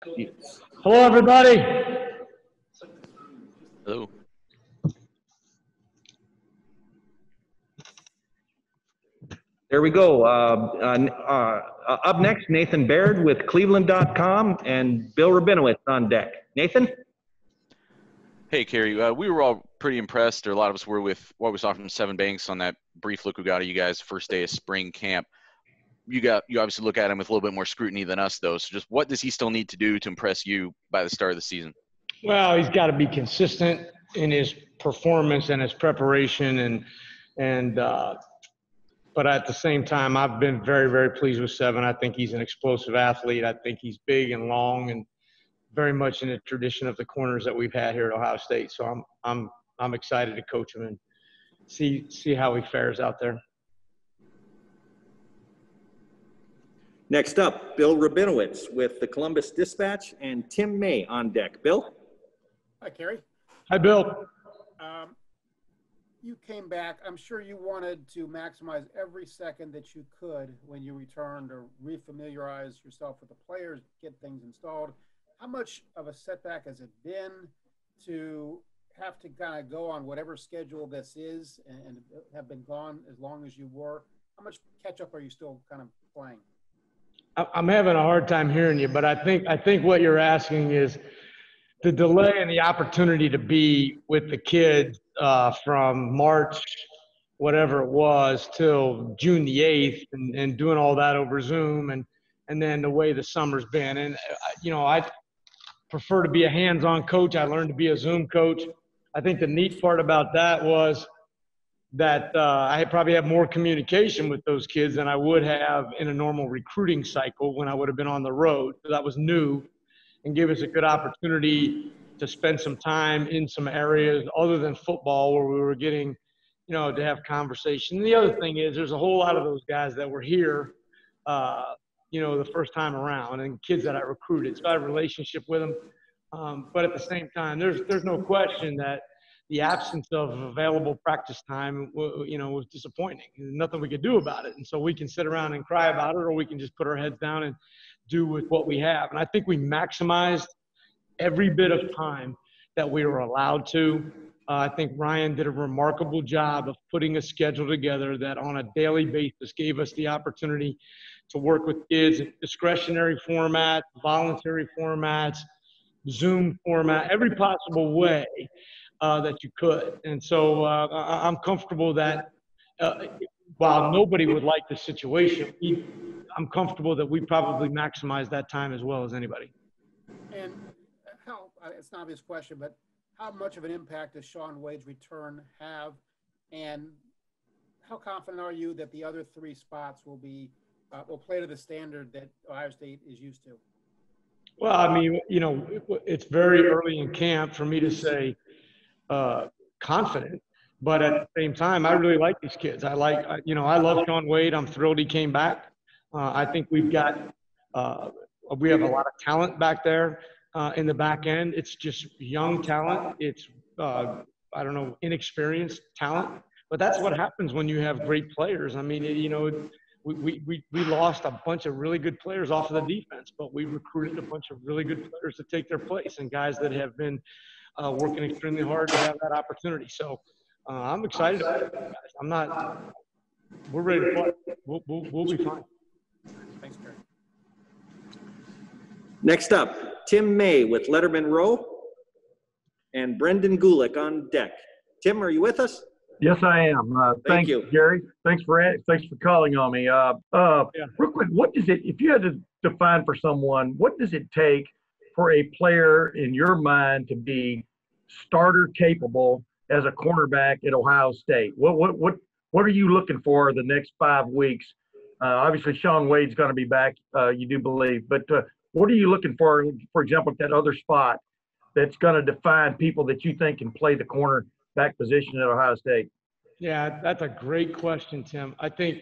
Hello, everybody. Hello. There we go. Up next, Nathan Baird with Cleveland.com and Bill Rabinowitz on deck. Nathan? Hey, Kerry. We were all pretty impressed, or a lot of us were, with what we saw from Seven Banks on that brief look we got of you guys first day of spring camp. You obviously look at him with a little bit more scrutiny than us, though. So just what does he still need to do to impress you by the start of the season? Well, he's got to be consistent in his performance and his preparation, but at the same time, I've been very, very pleased with Seven. I think he's an explosive athlete. I think he's big and long and very much in the tradition of the corners that we've had here at Ohio State. So I'm excited to coach him and see how he fares out there. Next up, Bill Rabinowitz with the Columbus Dispatch and Tim May on deck. Bill? Hi, Kerry. Hi, Bill. You came back. I'm sure you wanted to maximize every second that you could when you returned or refamiliarize yourself with the players, get things installed. How much of a setback has it been to have to kind of go on whatever schedule this is and have been gone as long as you were? How much catch-up are you still kind of playing? I'm having a hard time hearing you, but I think what you're asking is the delay and the opportunity to be with the kids from March, whatever it was, till June the 8th, and doing all that over Zoom, and then the way the summer's been. And I prefer to be a hands-on coach. I learned to be a Zoom coach. I think the neat part about that was that I probably have more communication with those kids than I would have in a normal recruiting cycle when I would have been on the road. So that was new and gave us a good opportunity to spend some time in some areas other than football where we were getting, to have conversation. And the other thing is there's a whole lot of those guys that were here, the first time around, and kids that I recruited. So I have a relationship with them. But at the same time, there's no question that the absence of available practice time, was disappointing. There's nothing we could do about it. And so we can sit around and cry about it, or we can just put our heads down and do with what we have. And I think we maximized every bit of time that we were allowed to. I think Ryan did a remarkable job of putting a schedule together that on a daily basis gave us the opportunity to work with kids in discretionary formats, voluntary formats, Zoom format, every possible way that you could. And so I'm comfortable that while nobody would like the situation, I'm comfortable that we probably maximize that time as well as anybody. And it's an obvious question, but how much of an impact does Shaun Wade's return have? And how confident are you that the other three spots will play to the standard that Ohio State is used to? Well, I mean, it's very early in camp for me to say confident, but at the same time, I really like these kids. I love Shaun Wade. I'm thrilled he came back. I think we have a lot of talent back there in the back end. It's just young talent. It's, inexperienced talent, but that's what happens when you have great players. I mean, we lost a bunch of really good players off of the defense, but we recruited a bunch of really good players to take their place and guys that have been working extremely hard to have that opportunity. So I'm excited about it, guys. We're ready to play. We'll be fine. Thanks, Kerry. Next up, Tim May with Letterman Row and Brendan Gulick on deck. Tim, are you with us? Yes, I am. Thank you, Gary. Thanks for calling on me. Real quick, what does it, if you had to define for someone, what does it take for a player in your mind to be starter capable as a cornerback at Ohio State? What are you looking for the next 5 weeks? Obviously, Shaun Wade's going to be back, you do believe, but what are you looking for example, at that other spot that's going to define people that you think can play the cornerback position at Ohio State? Yeah, that's a great question, Tim. I think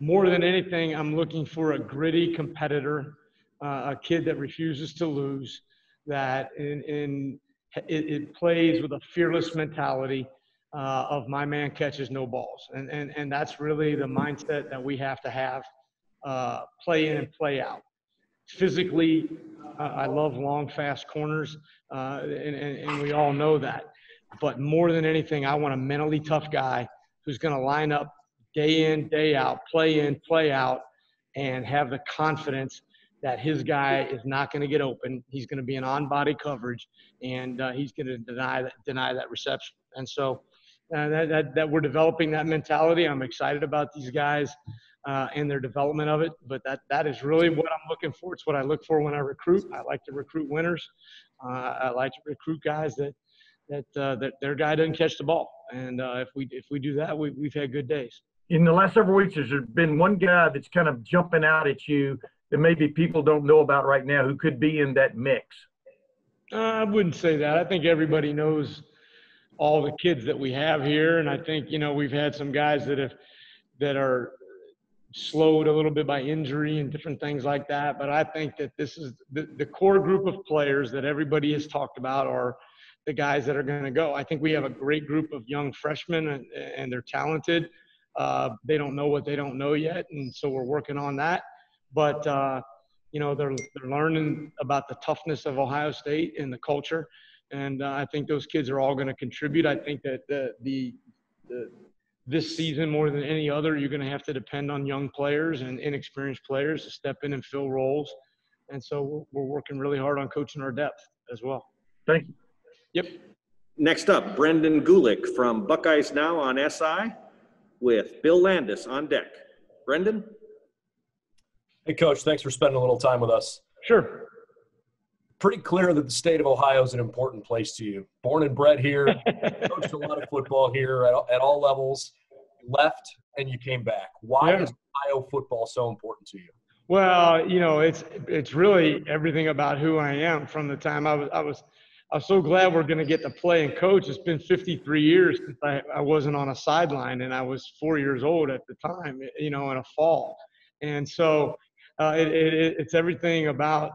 more than anything, I'm looking for a gritty competitor, a kid that refuses to lose, that it plays with a fearless mentality of my man catches no balls. And that's really the mindset that we have to have play in and play out. physically, I love long, fast corners, and we all know that. But more than anything, I want a mentally tough guy who's going to line up day in, day out, play in, play out, and have the confidence that his guy is not going to get open. He's going to be an on-body coverage, and he's going to deny that reception. And so that we're developing that mentality. I'm excited about these guys and their development of it. But that is really what I'm looking for. It's what I look for when I recruit. I like to recruit winners. I like to recruit guys that their guy doesn't catch the ball. And if we do that, we've had good days. In the last several weeks, there's been one guy that's kind of jumping out at you that maybe people don't know about right now who could be in that mix. I wouldn't say that. I think everybody knows all the kids that we have here. And I think, we've had some guys that are slowed a little bit by injury and different things like that. But I think that this is the core group of players that everybody has talked about are the guys that are going to go. I think we have a great group of young freshmen and they're talented. They don't know what they don't know yet. And so we're working on that. But, they're learning about the toughness of Ohio State and the culture. And I think those kids are all going to contribute. I think that this season, more than any other, you're going to have to depend on young players and inexperienced players to step in and fill roles. And so we're working really hard on coaching our depth as well. Thank you. Yep. Next up, Brendan Gulick from Buckeyes Now on SI with Bill Landis on deck. Brendan? Hey, Coach, thanks for spending a little time with us. Sure. Pretty clear that the state of Ohio is an important place to you. Born and bred here, coached a lot of football here at all levels, left, and you came back. Why is Ohio football so important to you? Well, it's really everything about who I am from the time I was so glad we're going to get to play and coach. It's been 53 years since I wasn't on a sideline, and I was 4 years old at the time, in a fall. And so it's everything about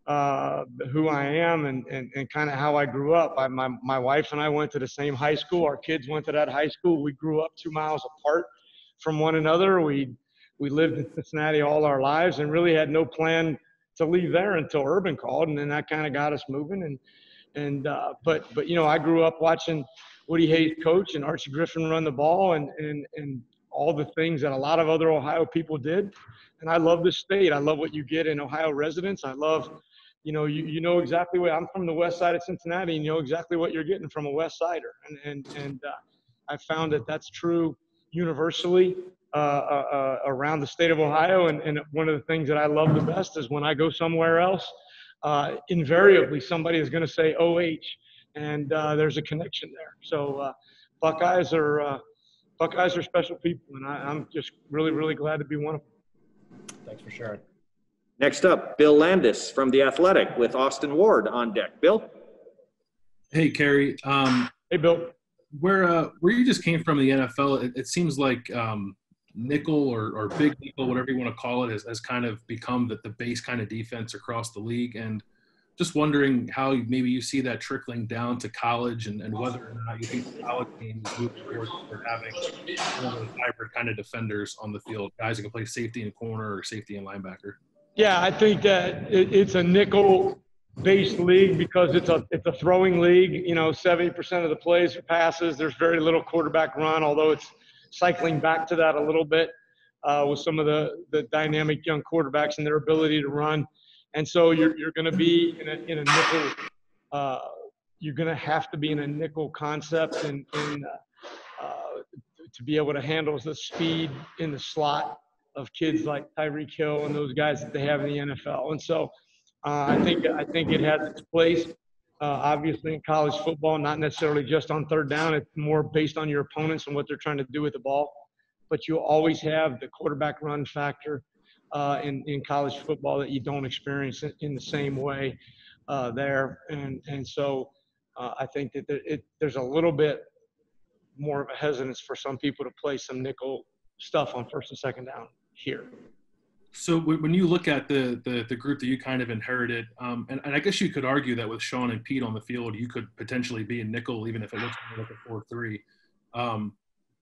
who I am and kind of how I grew up. My wife and I went to the same high school. Our kids went to that high school. We grew up 2 miles apart from one another. We lived in Cincinnati all our lives and really had no plan to leave there until Urban called, and then that kind of got us moving. But I grew up watching Woody Hayes coach and Archie Griffin run the ball and all the things that a lot of other Ohio people did. And I love this state. I love what you get in Ohio residents. I love, you know exactly what – I'm from the west side of Cincinnati, and you know exactly what you're getting from a west sider. And I found that that's true universally around the state of Ohio. And one of the things that I love the best is when I go somewhere else, invariably somebody is going to say OH, and there's a connection there. So Buckeyes are special people, and I'm just really, really glad to be one of them. Thanks for sharing. Next up, Bill Landis from The Athletic with Austin Ward on deck. Bill? Hey, Kerry. Hey, Bill. Where you just came from, the NFL, it seems like nickel or big nickel, whatever you want to call it, has kind of become the base kind of defense across the league. And just wondering how maybe you see that trickling down to college and whether or not you think the college teams move towards having one of those hybrid kind of defenders on the field, guys who can play safety and corner or safety and linebacker. Yeah, I think that it's a nickel-based league because it's a throwing league. 70% of the plays are passes. There's very little quarterback run, although it's cycling back to that a little bit with some of the dynamic young quarterbacks and their ability to run. And so you're going to be in a nickel. You're going to have to be in a nickel concept and to be able to handle the speed in the slot of kids like Tyreek Hill and those guys that they have in the NFL. And so I think it has its place. Obviously in college football, not necessarily just on third down. It's more based on your opponents and what they're trying to do with the ball. But you always have the quarterback run factor in college football that you don't experience in the same way there. And so I think that there's a little bit more of a hesitance for some people to play some nickel stuff on first and second down here. So when you look at the group that you kind of inherited, and I guess you could argue that with Sean and Pete on the field, you could potentially be a nickel even if it looks like a 4-3.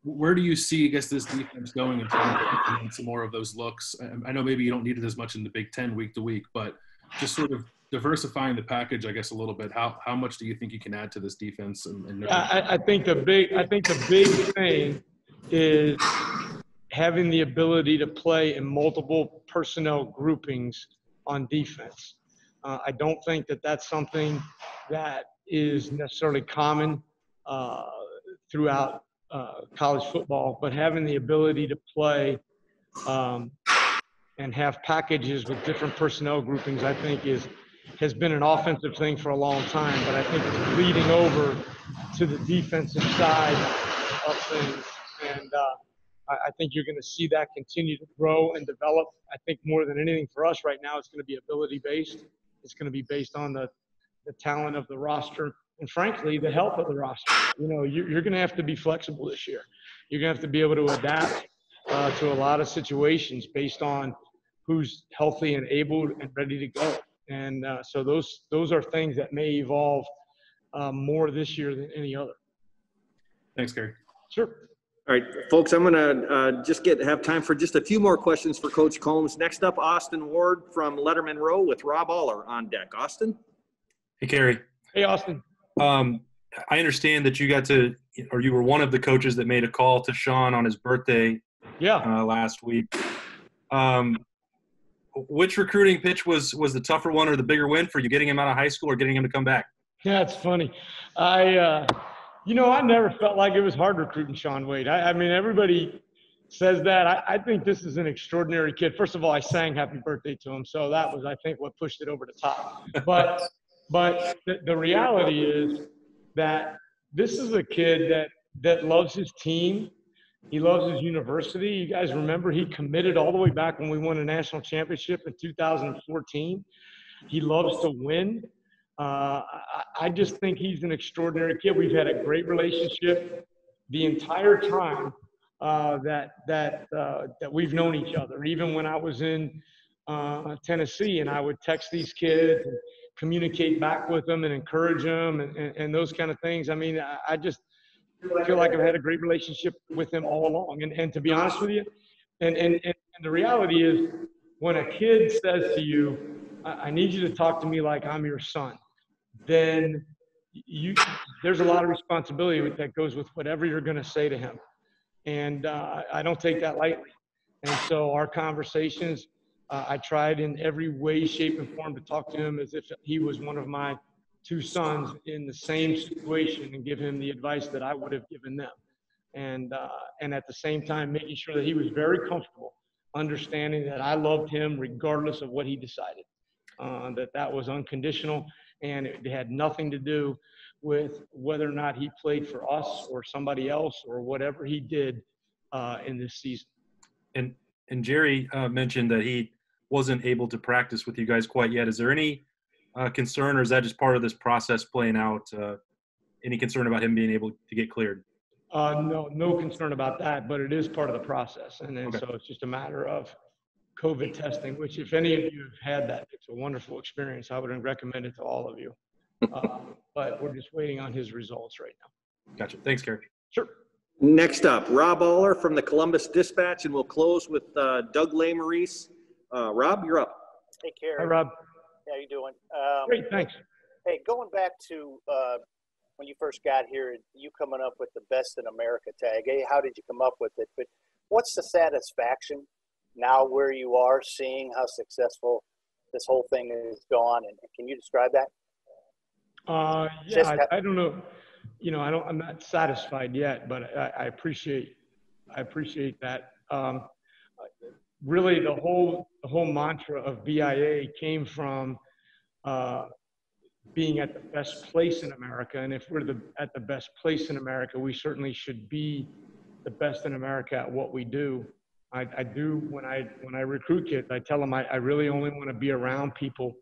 where do you see, I guess, this defense going in terms of getting some more of those looks? I know maybe you don't need it as much in the Big Ten week to week, but just sort of diversifying the package, I guess, a little bit. How much do you think you can add to this defense? I think the big thing is having the ability to play in multiple personnel groupings on defense. I don't think that that's something that is necessarily common throughout college football, but having the ability to play and have packages with different personnel groupings, I think has been an offensive thing for a long time, but I think it's bleeding over to the defensive side of things. And I think you're going to see that continue to grow and develop. I think more than anything for us right now, it's going to be ability-based. It's going to be based on the talent of the roster and, frankly, the health of the roster. You know, you're going to have to be flexible this year. You're going to have to be able to adapt to a lot of situations based on who's healthy and able and ready to go. And so those are things that may evolve more this year than any other. Thanks, Kerry. Sure. All right, folks, I'm going to have time for just a few more questions for Coach Coombs. Next up, Austin Ward from Letterman Row with Rob Aller on deck. Austin? Hey, Kerry. Hey, Austin. I understand that you were one of the coaches that made a call to Sean on his birthday last week. Which recruiting pitch was the tougher one or the bigger win for you, getting him out of high school or getting him to come back? Yeah, it's funny. I never felt like it was hard recruiting Sean Wade. I mean, everybody says that. I think this is an extraordinary kid. First of all, I sang happy birthday to him, so that was, I think, what pushed it over the top. But the reality is that this is a kid that loves his team. He loves his university. You guys remember he committed all the way back when we won a national championship in 2014. He loves to win. I just think he's an extraordinary kid. We've had a great relationship the entire time that we've known each other. Even when I was in Tennessee, and I would text these kids and communicate back with them and encourage them and those kind of things. I mean, I just feel like I've had a great relationship with him all along. And to be honest with you, and the reality is, when a kid says to you, I need you to talk to me like I'm your son, then there's a lot of responsibility that goes with whatever you're going to say to him. And I don't take that lightly. And so our conversations, I tried in every way, shape, and form to talk to him as if he was one of my two sons in the same situation and give him the advice that I would have given them. And at the same time, making sure that he was very comfortable, understanding that I loved him regardless of what he decided, that was unconditional, and it had nothing to do with whether or not he played for us or somebody else or whatever he did in this season. And Jerry mentioned that he wasn't able to practice with you guys quite yet. Is there any concern, or is that just part of this process playing out? Any concern about him being able to get cleared? No concern about that, but it is part of the process. And then So it's just a matter of COVID testing, which if any of you have had that, it's a wonderful experience. I would recommend it to all of you. But we're just waiting on his results right now. Gotcha. Thanks, Kerry. Sure. Next up, Rob Aller from the Columbus Dispatch, and we'll close with Doug Lesmerises. Rob, you're up. Hey, Kerry. Hi, Rob. How you doing? Great, thanks. Hey, going back to when you first got here, you coming up with the Best in America tag. Hey, how did you come up with it? But what's the satisfaction now where you are, seeing how successful this whole thing has gone? And can you describe that? I don't know. I'm not satisfied yet, but I appreciate that. Really, the whole mantra of BIA came from being at the best place in America. And if we're at the best place in America, we certainly should be the best in America at what we do. I do when I recruit kids, I tell them I really only want to be around people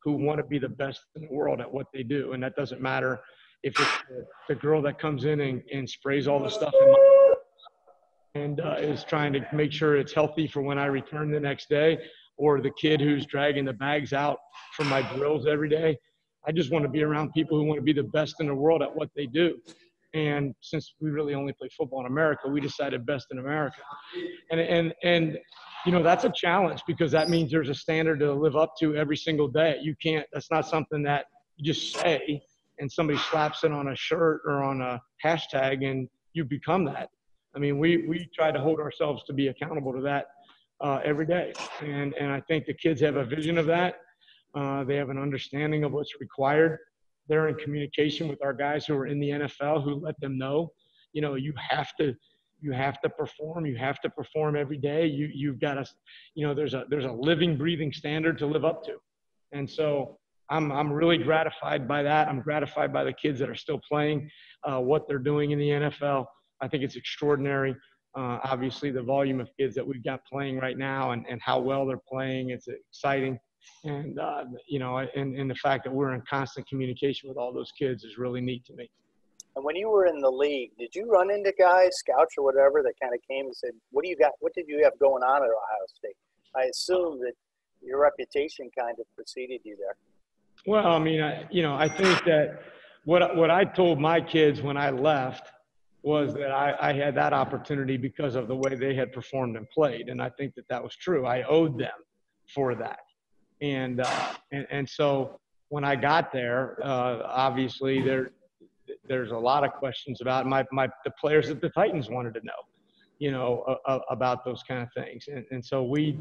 who want to be the best in the world at what they do. And that doesn't matter if it's the girl that comes in and sprays all the stuff in my and is trying to make sure it's healthy for when I return the next day, or the kid who's dragging the bags out from my drills every day. I just want to be around people who want to be the best in the world at what they do. And since we really only play football in America, we decided best in America. And that's a challenge because that means there's a standard to live up to every single day. That's not something that you just say and somebody slaps it on a shirt or on a hashtag and you become that. I mean, we try to hold ourselves to be accountable to that every day. And I think the kids have a vision of that. They have an understanding of what's required. They're in communication with our guys who are in the NFL who let them know, you have to perform. You have to perform every day. You've got to, there's a living, breathing standard to live up to. And so I'm really gratified by that. I'm gratified by the kids that are still playing, what they're doing in the NFL. I think it's extraordinary. Obviously, the volume of kids that we've got playing right now and how well they're playing, it's exciting. And, and the fact that we're in constant communication with all those kids is really neat to me. And when you were in the league, did you run into guys, scouts or whatever, that kind of came and said, what do you got? What did you have going on at Ohio State? I assume that your reputation kind of preceded you there. Well, I mean, I think that what I told my kids when I left was that I had that opportunity because of the way they had performed and played. And I think that was true. I owed them for that. And so when I got there, obviously there's a lot of questions about the players that the Titans wanted to know, about those kind of things. And so I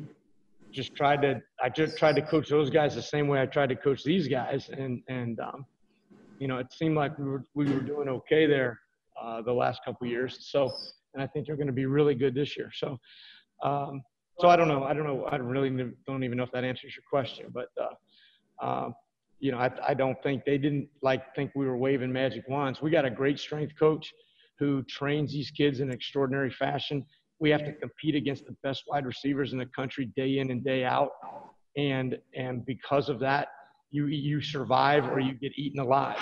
just tried to coach those guys the same way I tried to coach these guys. And it seemed like we were doing okay there the last couple of years. So, and I think they're going to be really good this year. So, so I don't know. I don't even know if that answers your question, but, I don't think they didn't think we were waving magic wands. We got a great strength coach who trains these kids in extraordinary fashion. We have to compete against the best wide receivers in the country day in and day out. And because of that, you survive or you get eaten alive.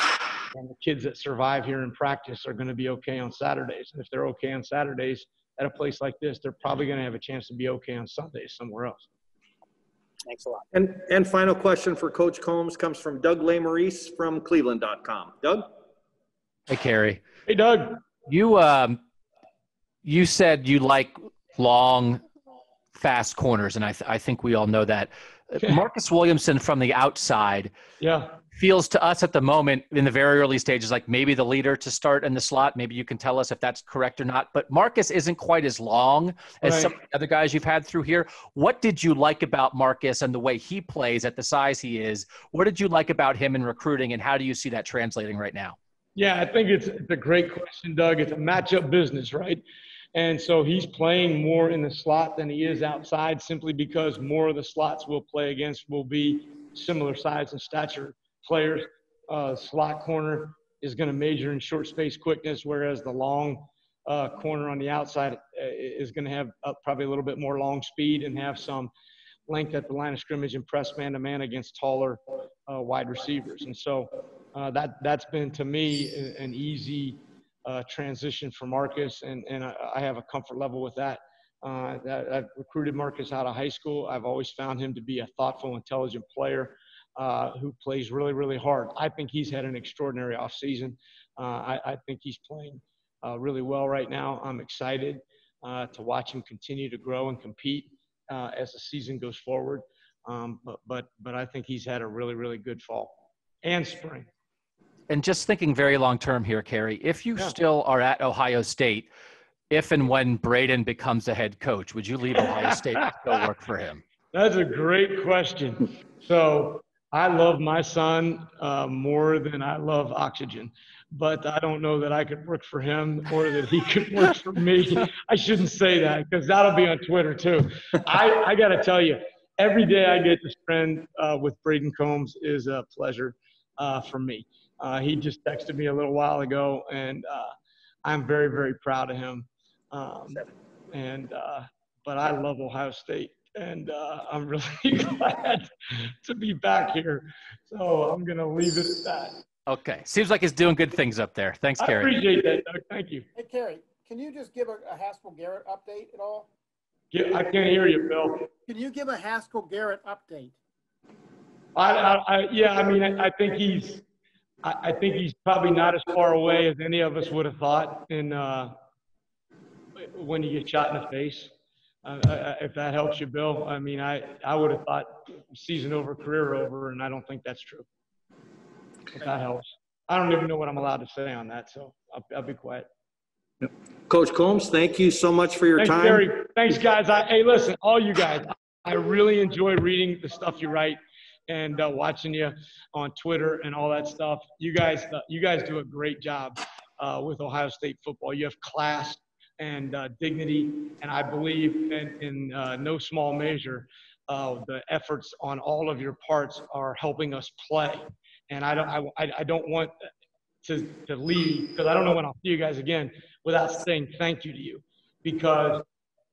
And the kids that survive here in practice are going to be okay on Saturdays. And if they're okay on Saturdays at a place like this, they're probably going to have a chance to be okay on Sundays somewhere else. Thanks a lot. And final question for Coach Coombs comes from Doug Lesmaurice from Cleveland.com. Doug? Hey, Kerry. Hey, Doug. You said you like long, fast corners, and I think we all know that. Marcus Williamson from the outside feels to us at the moment in the very early stages like maybe the leader to start in the slot. Maybe you can tell us if that's correct or not. But Marcus isn't quite as long as some of the other guys you've had through here. What did you like about Marcus and the way he plays at the size he is? What did you like about him in recruiting, and how do you see that translating right now? Yeah, I think it's a great question, Doug. It's a matchup business, right? And so he's playing more in the slot than he is outside simply because more of the slots we'll play against will be similar size and stature players. Slot corner is going to major in short space quickness, whereas the long corner on the outside is going to have probably a little bit more long speed and have some length at the line of scrimmage and press man-to-man against taller wide receivers. And so that's been, to me, an easy transition for Marcus, and I have a comfort level with that. I've recruited Marcus out of high school. I've always found him to be a thoughtful, intelligent player who plays really, really hard. I think he's had an extraordinary offseason. I think he's playing really well right now. I'm excited to watch him continue to grow and compete as the season goes forward. But I think he's had a really, really good fall and spring. And just thinking very long term here, Kerry, if you still are at Ohio State, if and when Braden becomes the head coach, would you leave Ohio State to go work for him? That's a great question. So I love my son more than I love oxygen, but I don't know that I could work for him or that he could work for me. I shouldn't say that because that'll be on Twitter too. I got to tell you, every day I get to spend with Braden Coombs is a pleasure for me. He just texted me a little while ago, and I'm very, very proud of him. But I love Ohio State, and I'm really glad to be back here. So I'm going to leave it at that. Okay. Seems like he's doing good things up there. Thanks, Kerry. I appreciate that, Doug. Thank you. Hey, Kerry, can you just give a Haskell Garrett update at all? Yeah, I can't hear you, Bill. Can you give a Haskell Garrett update? I think he's I think he's probably not as far away as any of us would have thought when you get shot in the face. If that helps you, Bill. I mean, I would have thought season over, career over, and I don't think that's true. If that helps. I don't even know what I'm allowed to say on that, so I'll be quiet. Yep. Coach Coombs, thank you so much for your time. Gary. Thanks, guys. Hey, listen, all you guys, I really enjoy reading the stuff you write and watching you on Twitter and all that stuff. You guys do a great job with Ohio State football. You have class and dignity, and I believe in no small measure the efforts on all of your parts are helping us play. And I don't want to leave, because I don't know when I'll see you guys again, without saying thank you to you, because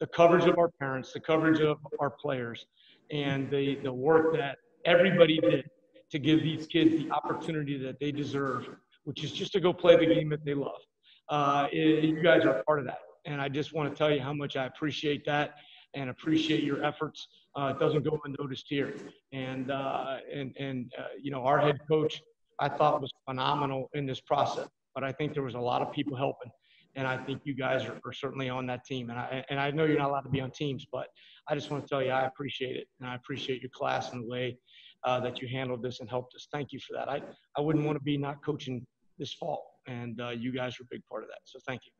the coverage of our parents, the coverage of our players, and the work that everybody did to give these kids the opportunity that they deserve, which is just to go play the game that they love. You guys are a part of that. And I just want to tell you how much I appreciate that and appreciate your efforts. It doesn't go unnoticed here. And you know, our head coach, I thought, was phenomenal in this process, but I think there was a lot of people helping. And I think you guys are certainly on that team. And I know you're not allowed to be on teams, but I just want to tell you I appreciate it. And I appreciate your class and the way that you handled this and helped us. Thank you for that. I wouldn't want to be not coaching this fall. And you guys are a big part of that. So thank you.